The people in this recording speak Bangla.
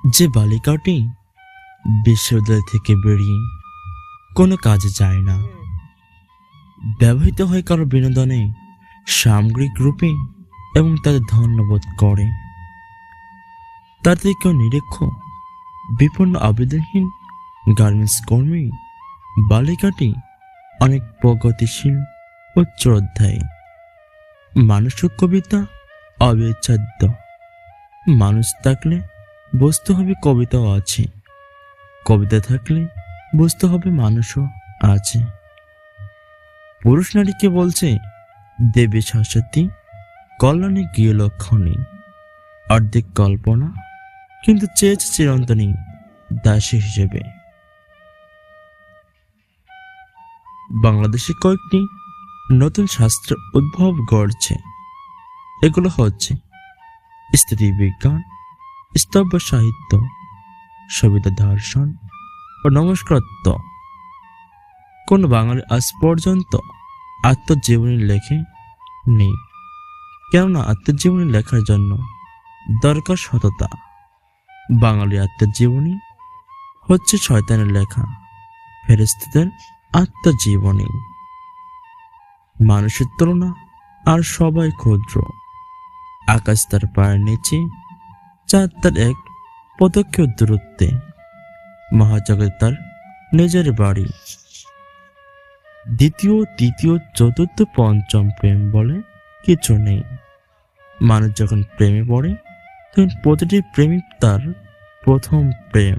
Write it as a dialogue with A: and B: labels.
A: যে বালিকাটি বিশ্ববিদ্যালয় থেকে বেরিয়ে কোনো কাজে যায় না, ব্যবহৃত হয় কারো বিনোদনে সামগ্রিক রূপে এবং তাদের ধন্যবোধ করে, তাদের কেউ নিরীক্ষ বিপন্ন আবেদনহীন গার্মেন্টস কর্মী, বালিকাটি অনেক প্রগতিশীল উচ্চ অধ্যায়। মানুষের কবিতা অবিচ্ছেদ্য। মানুষ থাকলে বস্তু হবে, কবিতাও আছে। কবিতা থাকলে বস্তু হবে, মানুষও আছে। পুরুষ নারীকে বলছে দেবী সরস্বতী, কল্যাণী গৃহলক্ষ্মী, অর্ধেক কল্পনা, কিন্তু চেয়েছে চিরন্তনী দাসী হিসেবে। বাংলাদেশে কয়েকটি নতুন শাস্ত্র উদ্ভব ঘটছে। এগুলো হচ্ছে স্ত্রী বিজ্ঞান, স্তব্য সাহিত্য, সবিতা দর্শন ও নমস্কারত্ব। কোন বাঙালি আজ পর্যন্ত আত্মজীবনী লেখে নেই, কেননা আত্মজীবনী লেখার জন্য দরকার সততা। বাঙালি আত্মজীবনী হচ্ছে শয়তানের লেখা, ফেরেশতাদের আত্মজীবনী। মানুষের তুলনা আর সবাই ক্ষুদ্র। আকাশ তার পায়ের নিচে, চাঁদ তার এক পদক্ষেপ দূরত্বে, মহাজগৎ তার নিজের বাড়ি। দ্বিতীয়, তৃতীয়, চতুর্থ, পঞ্চম প্রেম বলে কিছু নেই। মানুষ যখন প্রেমে পড়ে, তখন প্রতিটি প্রেমিক তার প্রথম প্রেম।